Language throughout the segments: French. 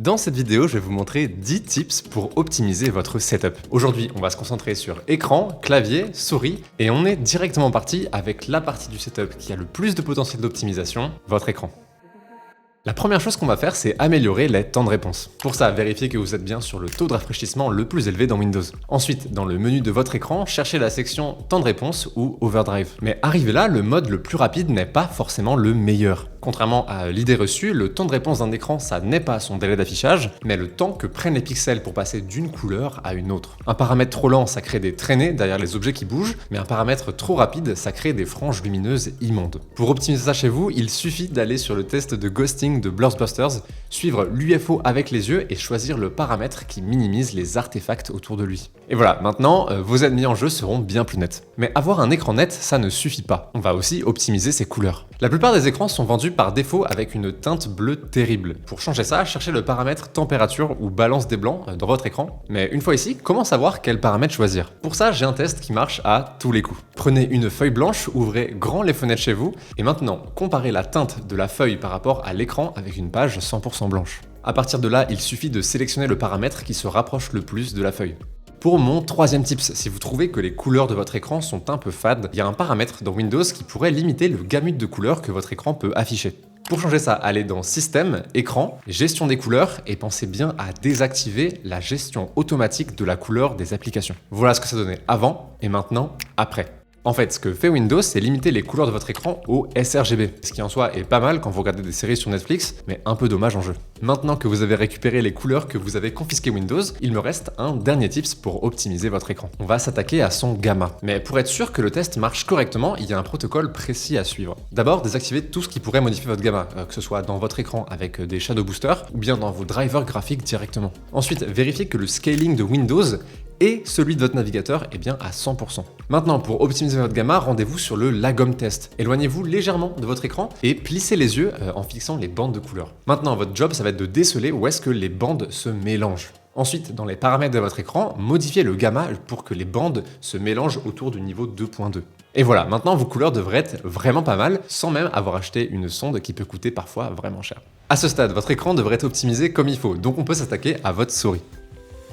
Dans cette vidéo, je vais vous montrer 10 tips pour optimiser votre setup. Aujourd'hui, on va se concentrer sur écran, clavier, souris, et on est directement parti avec la partie du setup qui a le plus de potentiel d'optimisation, votre écran. La première chose qu'on va faire, c'est améliorer les temps de réponse. Pour ça, vérifiez que vous êtes bien sur le taux de rafraîchissement le plus élevé dans Windows. Ensuite, dans le menu de votre écran, cherchez la section temps de réponse ou overdrive. Mais arrivé là, le mode le plus rapide n'est pas forcément le meilleur. Contrairement à l'idée reçue, le temps de réponse d'un écran, ça n'est pas son délai d'affichage, mais le temps que prennent les pixels pour passer d'une couleur à une autre. Un paramètre trop lent, ça crée des traînées derrière les objets qui bougent, mais un paramètre trop rapide, ça crée des franges lumineuses immondes. Pour optimiser ça chez vous, il suffit d'aller sur le test de ghosting de Blurstbusters, suivre l'UFO avec les yeux et choisir le paramètre qui minimise les artefacts autour de lui. Et voilà, maintenant, vos ennemis en jeu seront bien plus nets. Mais avoir un écran net, ça ne suffit pas. On va aussi optimiser ses couleurs. La plupart des écrans sont vendus par défaut avec une teinte bleue terrible. Pour changer ça, cherchez le paramètre température ou balance des blancs dans votre écran. Mais une fois ici, comment savoir quel paramètre choisir? Pour ça, j'ai un test qui marche à tous les coups. Prenez une feuille blanche, ouvrez grand les fenêtres chez vous, et maintenant, comparez la teinte de la feuille par rapport à l'écran avec une page 100% blanche. À partir de là, il suffit de sélectionner le paramètre qui se rapproche le plus de la feuille. Pour mon troisième tips, si vous trouvez que les couleurs de votre écran sont un peu fades, il y a un paramètre dans Windows qui pourrait limiter le gamut de couleurs que votre écran peut afficher. Pour changer ça, allez dans Système, Écran, Gestion des couleurs et pensez bien à désactiver la gestion automatique de la couleur des applications. Voilà ce que ça donnait avant et maintenant après. En fait, ce que fait Windows, c'est limiter les couleurs de votre écran au sRGB, ce qui en soi est pas mal quand vous regardez des séries sur Netflix, mais un peu dommage en jeu. Maintenant que vous avez récupéré les couleurs que vous avez confisquées Windows, il me reste un dernier tips pour optimiser votre écran. On va s'attaquer à son gamma. Mais pour être sûr que le test marche correctement, il y a un protocole précis à suivre. D'abord, désactivez tout ce qui pourrait modifier votre gamma, que ce soit dans votre écran avec des shadow boosters ou bien dans vos drivers graphiques directement. Ensuite, vérifiez que le scaling de Windows et celui de votre navigateur est bien à 100%. Maintenant, pour optimiser votre gamma, rendez-vous sur le lagom test. Éloignez-vous légèrement de votre écran et plissez les yeux en fixant les bandes de couleurs. Maintenant, votre job, ça va être de déceler où est-ce que les bandes se mélangent. Ensuite, dans les paramètres de votre écran, modifiez le gamma pour que les bandes se mélangent autour du niveau 2.2. Et voilà, maintenant vos couleurs devraient être vraiment pas mal, sans même avoir acheté une sonde qui peut coûter parfois vraiment cher. À ce stade, votre écran devrait être optimisé comme il faut, donc on peut s'attaquer à votre souris.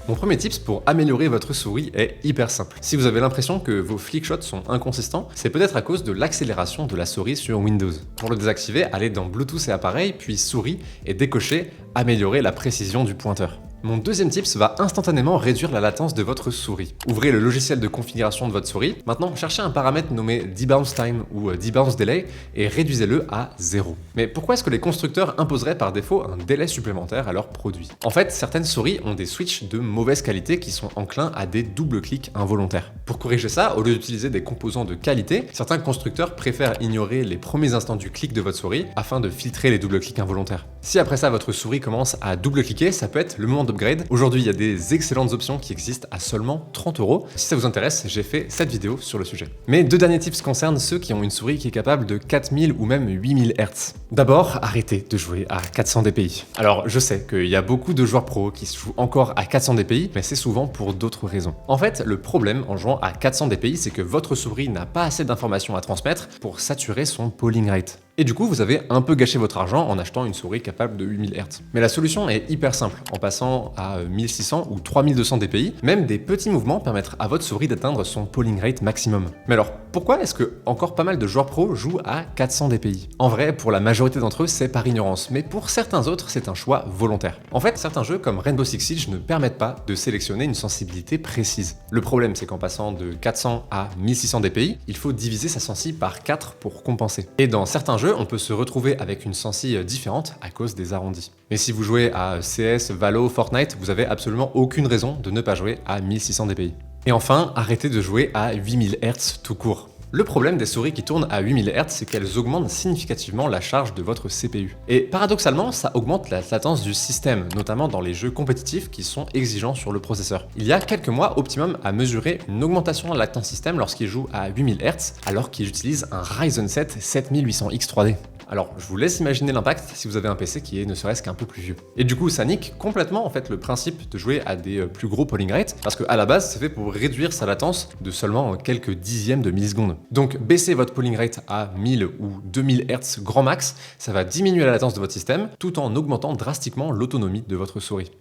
Mon premier tips pour améliorer votre souris est hyper simple. Si vous avez l'impression que vos flickshots sont inconsistants, c'est peut-être à cause de l'accélération de la souris sur Windows. Pour le désactiver, allez dans Bluetooth et appareil, puis souris et décochez améliorer la précision du pointeur. Mon deuxième tips va instantanément réduire la latence de votre souris. Ouvrez le logiciel de configuration de votre souris. Maintenant, cherchez un paramètre nommé debounce time ou debounce delay et réduisez-le à 0. Mais pourquoi est-ce que les constructeurs imposeraient par défaut un délai supplémentaire à leurs produits? En fait, certaines souris ont des switches de mauvaise qualité qui sont enclins à des double-clics involontaires. Pour corriger ça, au lieu d'utiliser des composants de qualité, certains constructeurs préfèrent ignorer les premiers instants du clic de votre souris afin de filtrer les double-clics involontaires. Si après ça, votre souris commence à double-cliquer, ça peut être le moment upgrade. Aujourd'hui, il y a des excellentes options qui existent à seulement 30 €. Si ça vous intéresse, j'ai fait cette vidéo sur le sujet. Mes deux derniers tips concernent ceux qui ont une souris qui est capable de 4000 ou même 8000 Hz. D'abord, arrêtez de jouer à 400 dpi. Alors, je sais qu'il y a beaucoup de joueurs pros qui se jouent encore à 400 dpi, mais c'est souvent pour d'autres raisons. En fait, le problème en jouant à 400 dpi, c'est que votre souris n'a pas assez d'informations à transmettre pour saturer son polling rate. Et du coup, vous avez un peu gâché votre argent en achetant une souris capable de 8000 Hz. Mais la solution est hyper simple. En passant à 1600 ou 3200 dpi, même des petits mouvements permettent à votre souris d'atteindre son polling rate maximum. Mais alors, pourquoi est-ce que encore pas mal de joueurs pros jouent à 400 dpi? En vrai, pour la majorité d'entre eux, c'est par ignorance, mais pour certains autres, c'est un choix volontaire. En fait, certains jeux comme Rainbow Six Siege ne permettent pas de sélectionner une sensibilité précise. Le problème, c'est qu'en passant de 400 à 1600 dpi, il faut diviser sa sensi par 4 pour compenser. Et dans certains jeux, on peut se retrouver avec une sensi différente à cause des arrondis. Mais si vous jouez à CS, Valo, Fortnite, vous avez absolument aucune raison de ne pas jouer à 1600 dpi. Et enfin, arrêtez de jouer à 8000 Hz tout court. Le problème des souris qui tournent à 8000 Hz, c'est qu'elles augmentent significativement la charge de votre CPU. Et paradoxalement, ça augmente la latence du système, notamment dans les jeux compétitifs qui sont exigeants sur le processeur. Il y a quelques mois, Optimum a mesuré une augmentation de la latence système lorsqu'il joue à 8000 Hz, alors qu'il utilise un Ryzen 7 7800X 3D. Alors je vous laisse imaginer l'impact si vous avez un PC qui est ne serait-ce qu'un peu plus vieux. Et du coup ça nique complètement en fait le principe de jouer à des plus gros polling rates, parce qu'à la base c'est fait pour réduire sa latence de seulement quelques dixièmes de millisecondes. Donc baisser votre polling rate à 1000 ou 2000 Hz grand max, ça va diminuer la latence de votre système tout en augmentant drastiquement l'autonomie de votre souris.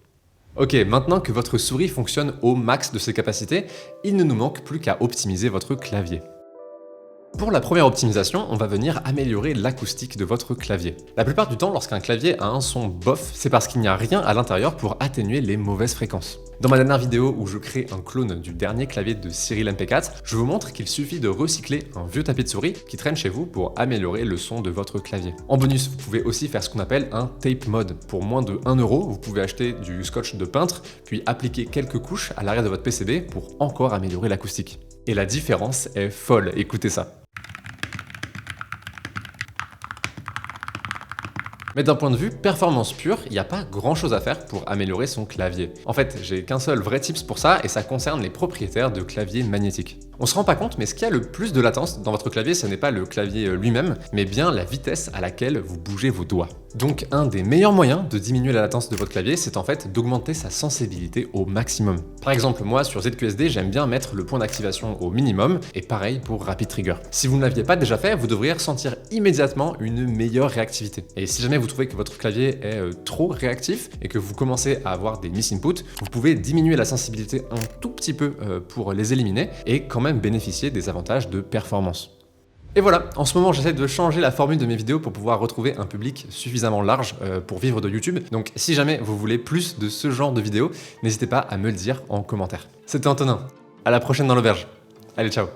Ok, maintenant que votre souris fonctionne au max de ses capacités, il ne nous manque plus qu'à optimiser votre clavier. Pour la première optimisation, on va venir améliorer l'acoustique de votre clavier. La plupart du temps, lorsqu'un clavier a un son bof, c'est parce qu'il n'y a rien à l'intérieur pour atténuer les mauvaises fréquences. Dans ma dernière vidéo où je crée un clone du dernier clavier de Cyril MP4, je vous montre qu'il suffit de recycler un vieux tapis de souris qui traîne chez vous pour améliorer le son de votre clavier. En bonus, vous pouvez aussi faire ce qu'on appelle un tape mode. Pour moins de 1 euro, vous pouvez acheter du scotch de peintre, puis appliquer quelques couches à l'arrière de votre PCB pour encore améliorer l'acoustique. Et la différence est folle, écoutez ça. Mais d'un point de vue performance pure, il n'y a pas grand chose à faire pour améliorer son clavier. En fait, j'ai qu'un seul vrai tips pour ça et ça concerne les propriétaires de claviers magnétiques. On se rend pas compte, mais ce qui a le plus de latence dans votre clavier, ce n'est pas le clavier lui-même, mais bien la vitesse à laquelle vous bougez vos doigts. Donc un des meilleurs moyens de diminuer la latence de votre clavier, c'est en fait d'augmenter sa sensibilité au maximum. Par exemple, moi sur ZQSD, j'aime bien mettre le point d'activation au minimum, et pareil pour Rapid Trigger. Si vous ne l'aviez pas déjà fait, vous devriez ressentir immédiatement une meilleure réactivité. Et si jamais vous trouvez que votre clavier est trop réactif et que vous commencez à avoir des misinputs, vous pouvez diminuer la sensibilité un tout petit peu pour les éliminer et quand même bénéficier des avantages de performance. Et voilà, en ce moment j'essaie de changer la formule de mes vidéos pour pouvoir retrouver un public suffisamment large pour vivre de YouTube. Donc si jamais vous voulez plus de ce genre de vidéos, n'hésitez pas à me le dire en commentaire. C'était Antonin, à la prochaine dans l'auberge. Allez, ciao!